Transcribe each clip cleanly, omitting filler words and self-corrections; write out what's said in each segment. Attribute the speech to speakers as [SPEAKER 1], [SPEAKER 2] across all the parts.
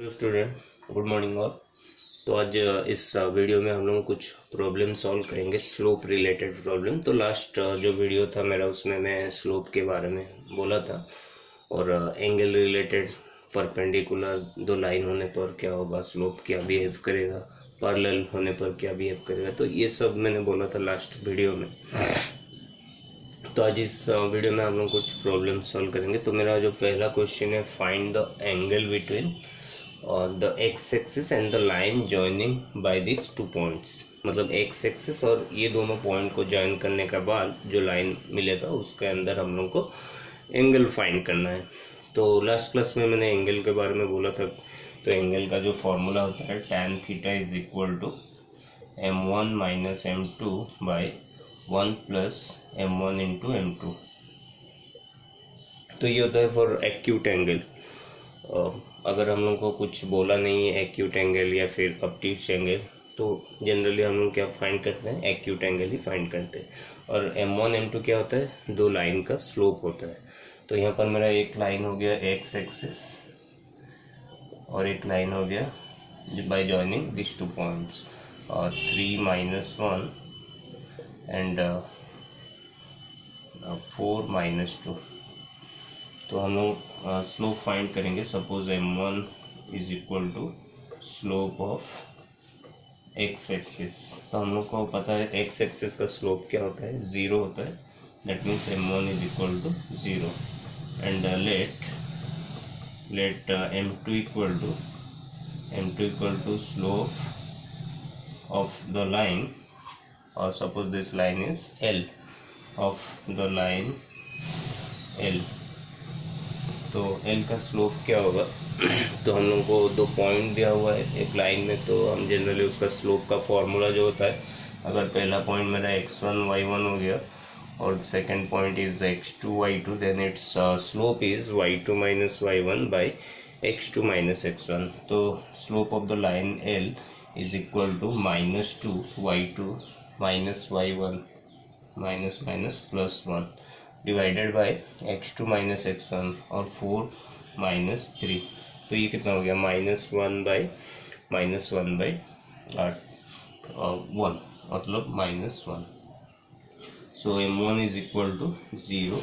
[SPEAKER 1] Hello student, good morning all. तो आज इस वीडियो में हम लोग कुछ प्रॉब्लम सॉल्व करेंगे, स्लोप रिलेटेड प्रॉब्लम। तो लास्ट जो वीडियो था मेरा, उसमें मैं स्लोप के बारे में बोला था और एंगल रिलेटेड, परपेंडिकुलर दो लाइन होने पर क्या होगा, स्लोप क्या बिहेव करेगा, पैरेलल होने पर क्या बिहेव करेगा। तो ये सब मैंने बोला था लास्ट वीडियो में। तो आज इस वीडियो में हम लोग कुछ प्रॉब्लम सॉल्व करेंगे। तो मेरा जो पहला क्वेश्चन है, फाइंड द एंगल बिटवीन और the x axis and the line joining by this two points. मतलब एक्स एक्सिस और ये दोनों पॉइंट को ज्वाइन करने के बाद जो लाइन मिलेगा उसके अंदर हम लोग को एंगल फाइंड करना है। तो लास्ट क्लास में मैंने एंगल के बारे में बोला था। तो एंगल का जो फॉर्मूला होता है, tan theta is equal to m1 minus m2 by 1 plus m1 into m2। तो ये होता है फॉर एक्यूट एंगल। अगर हम लोग को कुछ बोला नहीं है एक्यूट एंगल या फिर ऑब्ट्यूस एंगल, तो जनरली हम लोग क्या फाइंड करते हैं, एक्यूट एंगल ही फाइंड करते हैं। और m1 m2 क्या होता है, दो लाइन का स्लोप होता है। तो यहाँ पर मेरा एक लाइन हो गया एक्स एक्सिस और एक लाइन हो गया bye joining this two points, और 3 माइनस 1 एंड 4 माइनस 2। तो हम लोग स्लोप फाइंड करेंगे। Suppose m1 is equal to slope of x axis. तो हम लोग को पता है एक्स एक्सिस का स्लोप क्या होता है, 0 होता है। That means m1 is equal to 0 and let m2 equal to slope of the line, और suppose this line is L of the line L। तो L का स्लोप क्या होगा तो हम लोग को दो पॉइंट दिया हुआ है एक लाइन में, तो हम जनरली उसका स्लोप का फॉर्मूला जो होता है, अगर पहला पॉइंट मेरा x1 y1 हो गया और second point is x2 y2, then its slope is y2 minus y1 by x2 minus x1। तो slope of the line L is equal to -2 y2 minus y1 minus minus plus 1 divided by x2 minus x1 और 4 minus 3। तो ये कितना हो गया, -1 by 1 मतलब -1। So m1 is equal to 0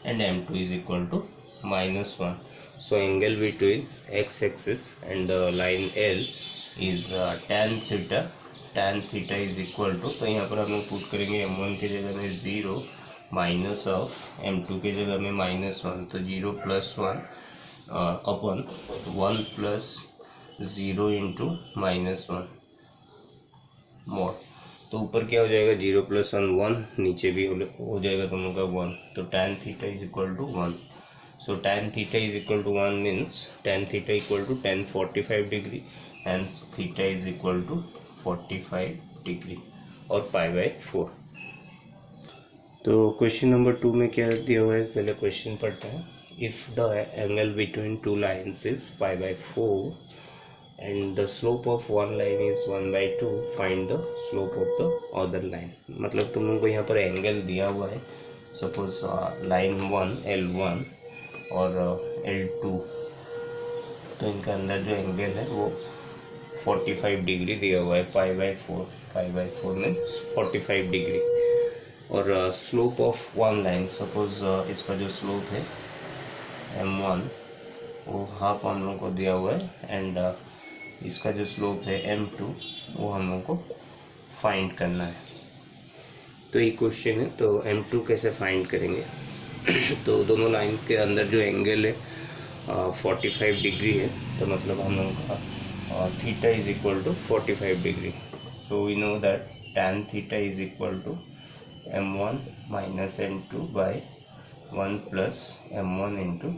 [SPEAKER 1] and m2 is equal to -1। So angle between x axis and the line L is tan theta. tan theta is equal to, तो यहाँ पर हम लोग पुट करेंगे m1 की जगह में 0 माइनस ऑफ m2 के जगह में -1, तो 0 प्लस 1 अपन 1 प्लस 0 इंटू -1 मोड। तो ऊपर क्या हो जाएगा, 0 प्लस 1 1, नीचे भी हो जाएगा दोनों का 1। तो tan theta is equal to 1। So tan theta is equal to 1 means tan theta equal to tan 45 degree and theta is equal to 45 degree और π/4। तो क्वेश्चन नंबर 2 में क्या दिया हुआ है, पहले क्वेश्चन पढ़ते हैं। If the angle between two lines is π/4 and the slope of one line is 1/2, find the slope of the other line. मतलब तुम लोग को यहाँ पर एंगल दिया हुआ है। सपोज लाइन 1 L1 और L2, तो इनका अंदर जो एंगल है वो 45 डिग्री दिया हुआ है, π/4 मीन्स 45 डिग्री। और slope of one line, suppose इसका जो स्लोप है m1 वो हाफ हम लोग को दिया हुआ है, एंड इसका जो स्लोप है m2 वो हम लोग को फाइंड करना है। तो ये क्वेश्चन है, तो m2 कैसे फाइंड करेंगे तो दोनों लाइन के अंदर जो एंगल है 45 डिग्री है, तो मतलब हम लोग का theta is equal to 45 degree. So we know that tan theta is equal to m1 minus m2 by 1 plus m1 into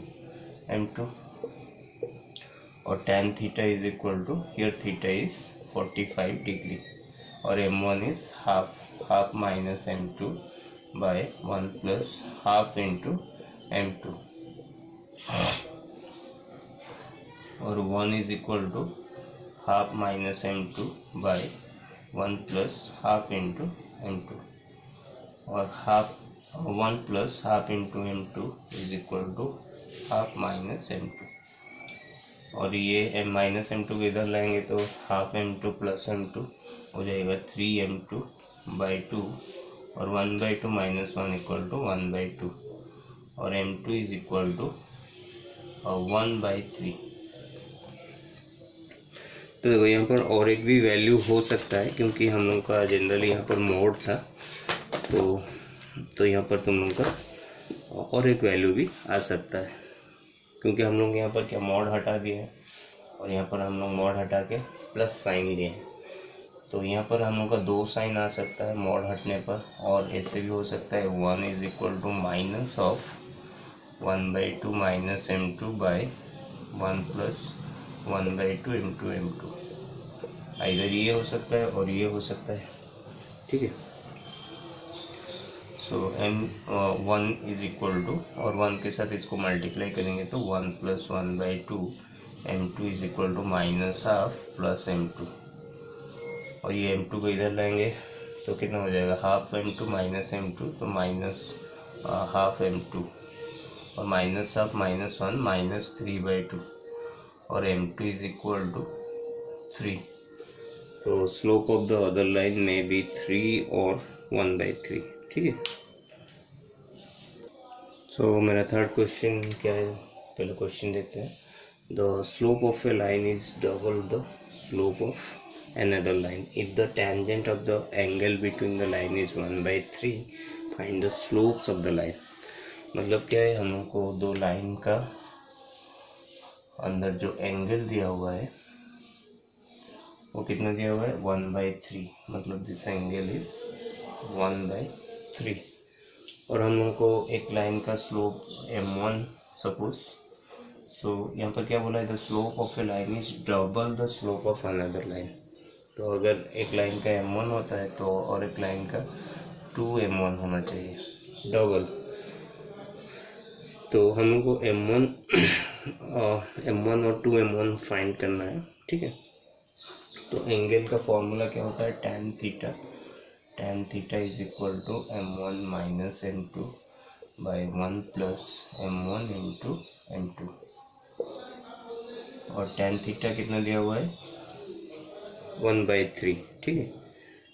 [SPEAKER 1] m2। और tan theta is equal to, here theta is 45 degree और m1 is half minus m2 by 1 plus half into m2, और 1 is equal to half minus m2 by 1 plus half into m2, और 1 plus half into m2 is equal to half minus m2। और ये m minus M to को इधर लाएंगे तो half m2 plus m2 हो जाएगा 3m2/2 और 1/2 माइनस 1 इक्वल टू 1/2 और m2 इज इक्वल टू 1/3। तो देखो यहाँ पर और एक भी वैल्यू हो सकता है क्योंकि हम लोग का जनरली यहाँ पर मोड था, तो यहाँ पर तुम लोग का और एक वैल्यू भी आ सकता है क्योंकि हम लोग यहाँ पर क्या मॉड हटा दिए हैं और यहाँ पर हम लोग मॉड हटा के प्लस साइन लिए हैं। तो यहाँ पर हम लोग का 2 साइन आ सकता है मॉड हटने पर, और ऐसे भी हो सकता है 1 is equal to minus of 1/2 minus m2 by 1 plus 1/2 m2 इधर ये हो सकता है और ये हो सकता है, ठीक है। सो m1 इज इक्वल टू, और 1 के साथ इसको मल्टीप्लाई करेंगे तो 1 plus 1/2 m2 is equal to minus half plus m2, और ये m2 को इधर लाएंगे तो कितना हो जाएगा हाफ m2 माइनस m2, तो माइनस हाफ m2 और माइनस हाफ माइनस 1 माइनस 3/2 और m2 इज इक्वल टू 3। तो slope of the other line में बी 3 और 1/3, ठीक है। सो मेरा थर्ड क्वेश्चन क्या है, पहले क्वेश्चन देखते हैं। The slope of a line is double the slope of another line if the tangent of the angle between the line is 1/3, find the slopes of the line। मतलब क्या है, हम लोग को दो लाइन का अंदर जो एंगल दिया हुआ है वो कितना दिया हुआ है 1/3, मतलब दिस एंगल इज 1/3, और हम लोग को एक लाइन का स्लोप m1 सपोज। सो यहाँ पर क्या बोला है, the slope of a line is double the slope of another line. तो अगर एक लाइन का m1 होता है तो और एक लाइन का 2m1 होना चाहिए, डबल। तो हम लोग को m1 और 2m1 फाइंड करना है, ठीक है। तो एंगल का फॉर्मूला क्या होता है, tan theta. tan theta is equal to m1 minus m2 by 1 plus m1 into m2, और tan थीटा कितना दिया हुआ है 1/3, ठीक है।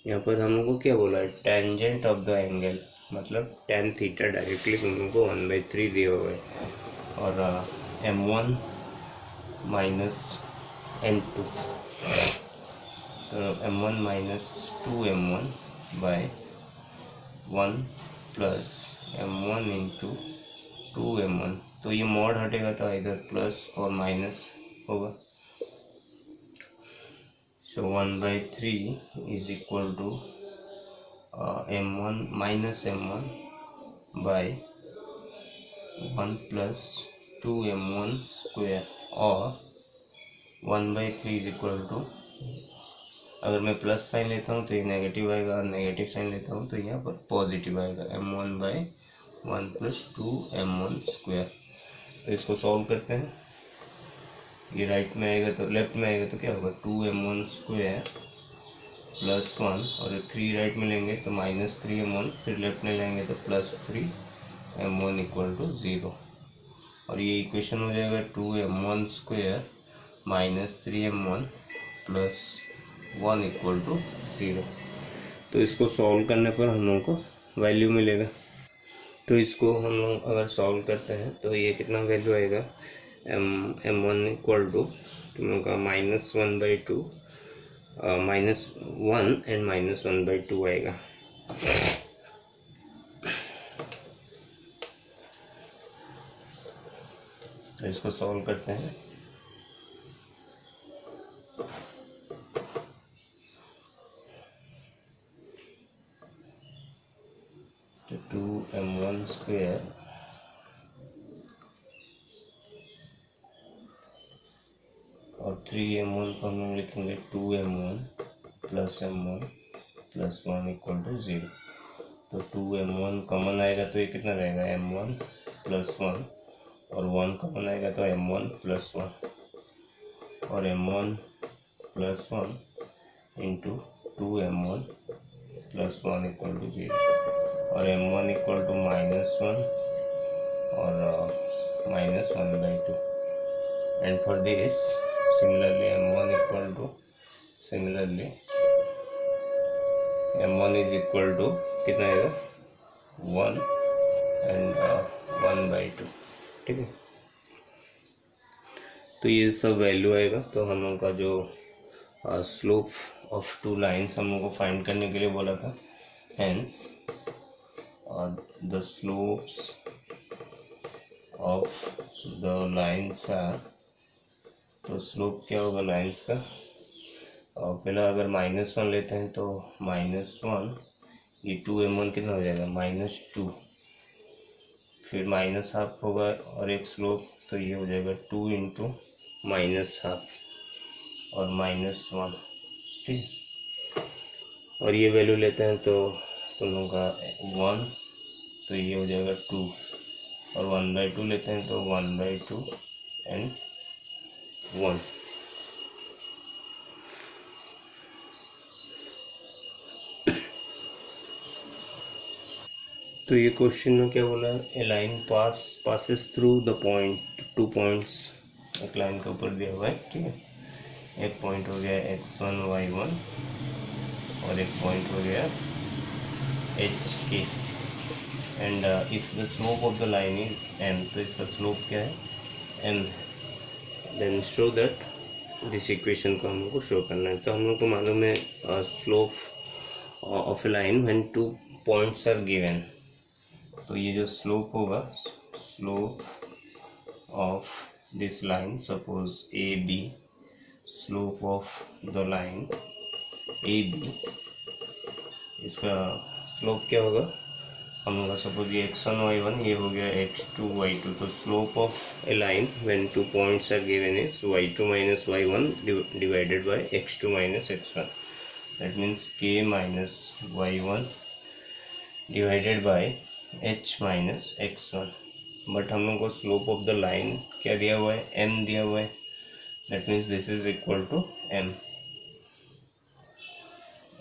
[SPEAKER 1] यहाँ पर हम लोग को क्या बोला है, टेंजेंट ऑफ द एंगल, मतलब tan थीटा डायरेक्टली हम लोग को 1/3 दिया हुआ है, और m1 माइनस m2, तो m1 minus 2m1 bye 1 plus m1 into 2m1। तो ये मॉड हटेगा तो इधर प्लस और माइनस होगा। So 1/3 is equal to m1 minus m1 by 1 plus 2m1 square, और 1/3 is equal to, अगर मैं प्लस साइन लेता हूँ तो ये नेगेटिव आएगा, और नेगेटिव साइन लेता हूँ तो यहाँ पर पॉजिटिव आएगा, m1/1 plus 2m1 स्क्वायर। तो इसको सॉल्व करते हैं, ये राइट में आएगा तो लेफ्ट में आएगा तो क्या होगा 2m1 स्क्वायर प्लस 1, और 3 राइट में लेंगे तो माइनस 3m1, फिर लेफ्ट में लेंगे तो प्लस 3m1 इक्वल टू 0, और ये इक्वेशन हो जाएगा 2m1 square minus 3m1 plus 1 equal to 0। तो इसको सॉल्व करने पर हम लोगों को वैल्यू मिलेगा। तो इसको हम लोग अगर सॉल्व करते हैं तो ये कितना वैल्यू आएगा, m1 इक्वल टू तुम लोग का -1/2 -1 एंड -1/2 आएगा। तो इसको सॉल्व करते हैं, तो 2m1 स्क्वायर और 3m1 को हम लोग लिखेंगे 2m1 plus m1 plus 1 equal to 0। तो 2m1 कॉमन आएगा तो ये कितना रहेगा m1 प्लस 1, और 1 कॉमन आएगा तो m1 प्लस 1, और m1 plus 1 into 2m1 plus 1 equal to 0, और m1 इक्वल टू -1 और -1/2, and for this similarly m1 equal to m1 is equal to कितना आएगा 1 and 1/2, ठीक है। तो ये सब वैल्यू आएगा। तो हम लोग का जो स्लोप ऑफ टू लाइन्स हम लोग को फाइंड करने के लिए बोला था, hence the slopes of the lines are, तो स्लोप क्या होगा लाइन्स का, और पहला अगर -1 लेते हैं तो -1, ये 2m1 कितना हो जाएगा -2, फिर -½ होगा और एक स्लोप, तो ये हो जाएगा 2 × -½ और -1, ठीक। और ये वैल्यू लेते हैं तो तुम लोगों का 1, तो ये हो जाएगा 2, और 1/2 लेते हैं तो 1/2 and 1। तो ये क्वेश्चन में क्या बोला है, a line passes through the point, 2 points एक लाइन के ऊपर दिया हुआ है, ठीक है। एक पॉइंट हो गया x1 y1 और एक पॉइंट हो गया hk, and if the slope of the line is m, तो इसका स्लोप क्या है m, then show that this equation को हम लोग को शो करना है। तो हम लोग को मालूम है slope of a line when 2 points are given, तो ये जो स्लोप होगा, slope of this line, suppose A B, slope of the line A B, इसका स्लोप क्या होगा हम लोग का, सपोज ये x1 y1, ये हो गया x2 y2। तो slope of a line when 2 points are given is y2 - y1 divided by x2 - x1, that means k - y1 divided by h - x1। But हम लोग को स्लोप ऑफ द लाइन क्या दिया हुआ है, m दिया हुआ है, that means this is equal to m,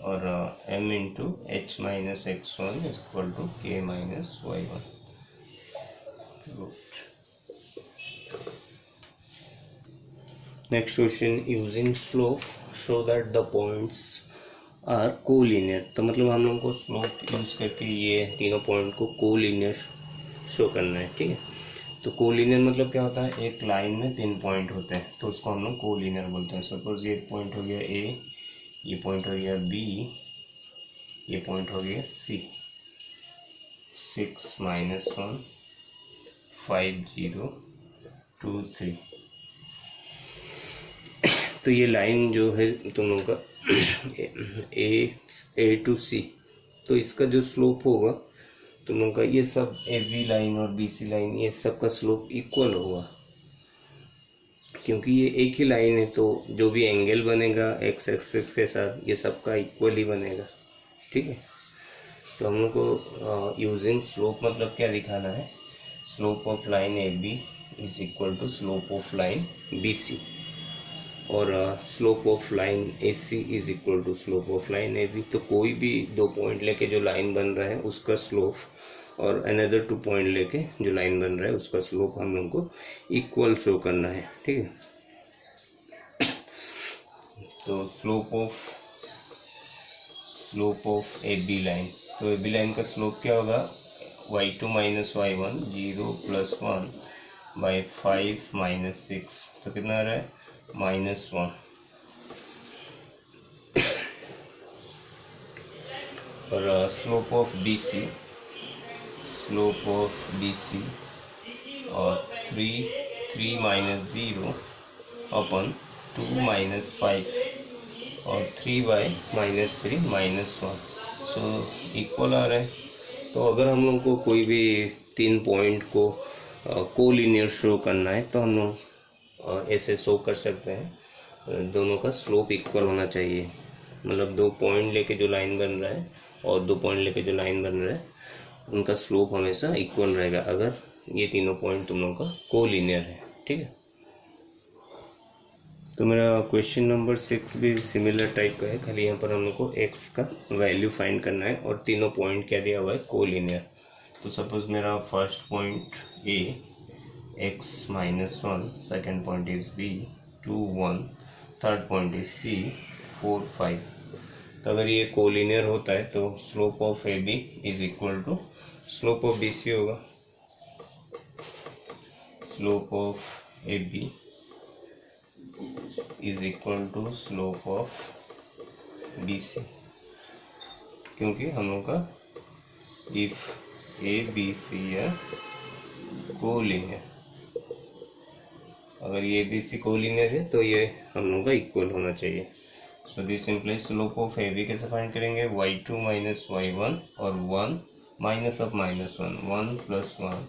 [SPEAKER 1] और m × h - x1 is equal to k - y1। Next question, using slope show that the points are collinear. तो मतलब हम लोग को स्लोप यूज करके ये तीनों पॉइंट को कोलिनियर शो करना है, ठीक है। तो कोलिनियर मतलब क्या होता है, एक लाइन में 3 पॉइंट होते हैं तो उसको हम लोग कोलिनियर बोलते हैं। सपोज ये पॉइंट हो गया ए, ये पॉइंट हो गया बी, ये पॉइंट हो गया सी, 6 - 1 5 0 2 3। तो ये लाइन जो है तुम लोगों का ए टू सी, तो इसका जो स्लोप होगा तुम लोगों का, ये सब ए बी लाइन और बी सी लाइन, ये सब का स्लोप इक्वल होगा, क्योंकि ये एक ही लाइन है। तो जो भी एंगल बनेगा एक्स एक्सिस के साथ, ये सबका इक्वल ही बनेगा, ठीक है। तो हम लोग को यूजिंग स्लोप मतलब क्या दिखाना है, slope of line A B is equal to slope of line B C, और slope of line A C is equal to slope of line A B. तो कोई भी 2 पॉइंट लेके जो लाइन बन रहा है उसका स्लोप, और अनदर 2 पॉइंट लेके जो लाइन बन रहा है उसका स्लोप हम लोग को इक्वल शो करना है, ठीक है। तो slope of A B line, तो ए बी लाइन का स्लोप क्या होगा, y2 - y1 0 + 1 बाई 5 - 6, तो कितना आ रहा है -1। और स्लोप ऑफ बी सी और 3 - 0 अपन 2 - 5 और 3/-3 -1, सो इक्वल आ रहा है। तो अगर हम लोग को कोई भी 3 पॉइंट को कोलिनियर शो करना है तो हम लोग ऐसे शो कर सकते हैं, दोनों का स्लोप इक्वल होना चाहिए। मतलब 2 पॉइंट लेके जो लाइन बन रहा है और 2 पॉइंट लेके जो लाइन बन रहा है उनका स्लोप हमेशा इक्वल रहेगा, अगर ये तीनों पॉइंट तुम लोगों का कोलिनियर है, ठीक है। तो मेरा क्वेश्चन नंबर 6 भी सिमिलर टाइप का है, खाली यहाँ पर हम लोग को x का वैल्यू फाइंड करना है और तीनों पॉइंट क्या दिया हुआ है, कोलिनियर। तो सपोज मेरा first point A, x -1, second point is b 2 1, third point is c 4 5। तो अगर ये कोलिनियर होता है तो slope of A B is equal to slope of B C होगा। Slope of A B is equal to slope of B C, क्योंकि हम लोग का इफ ए बी सी है कोलिनियर, अगर ये बी सी कोलिनियर है तो ये हम लोग का इक्वल होना चाहिए। So this implies slope of A B कैसे फाइंड करेंगे, y2 माइनस y1 और 1 minus of -1 1 + 1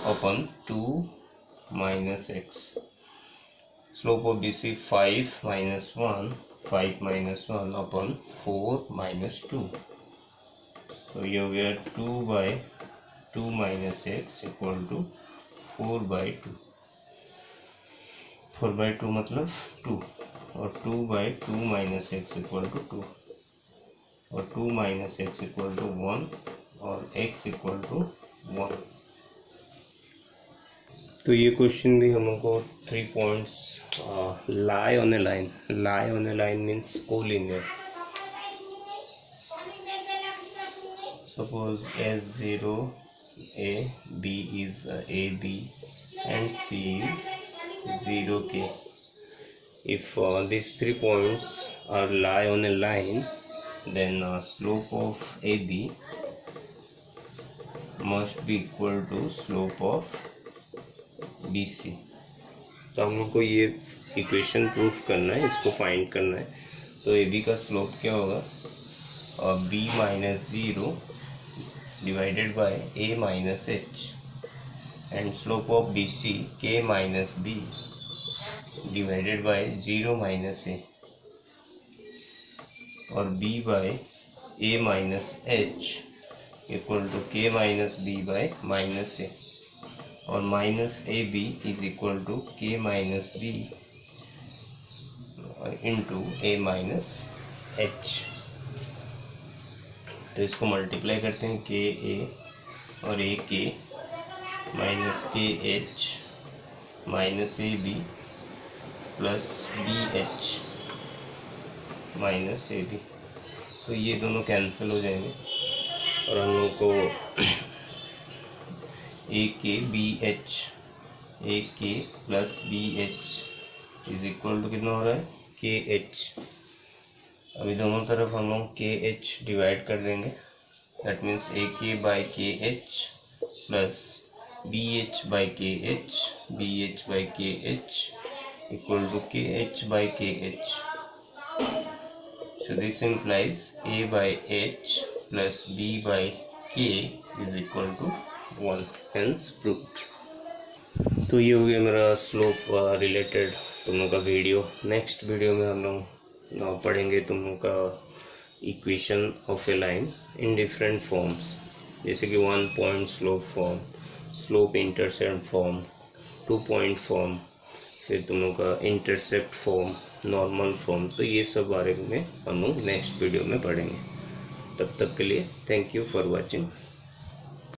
[SPEAKER 1] upon 2 minus x। Slope of B C 5 - 1 5 - 1 upon 4 - 2। तो ये हो गया 2/2 माइनस x इक्वल टू 4/2। 4/2 मतलब 2 और 2/2 माइनस x इक्वल टू 2 और 2 माइनस x इक्वल टू 1 और x इक्वल टू 1। तो ये क्वेश्चन भी हम लोग को 3 points lie on A line. Lie on A line means collinear. Suppose S0 A B is AB and C is 0K. If these 3 points are lie on a line, then slope of AB must be equal to slope of BC। तो हम लोग को ये equation proof करना है, इसको find करना है। तो AB का स्लोप क्या होगा, B - 0 divided by a minus h, and slope of BC k minus b divided by 0 minus a, और b by a minus h equal to k minus b by minus a, और minus ab is equal to k minus b into a minus h। तो इसको multiply करते हैं के ए और ए k minus k h minus a b plus B h minus a B. तो ये दोनों कैंसिल हो जाएंगे और हम लोग को a k b h plus B h is equal to कितना हो रहा है, के एच। अभी दोनों तरफ हम लोग के एच डिवाइड कर देंगे, that means A K by K H plus B H by K H equal to K H by K H. So this implies A by H plus B by K is equal to 1, hence proved. तो ये हो गया मेरा slope related तुम लोग का video. Next video में हम लोग पढ़ेंगे तुम लोग का equation of a line in different forms, जैसे कि 1 point slope form, slope intercept form, 2 point form, फिर तुम लोग का इंटरसेप्ट फॉर्म, नॉर्मल फॉर्म। तो ये सब बारे में हम लोग नेक्स्ट वीडियो में पढ़ेंगे। तब तक के लिए थैंक यू फॉर वॉचिंग।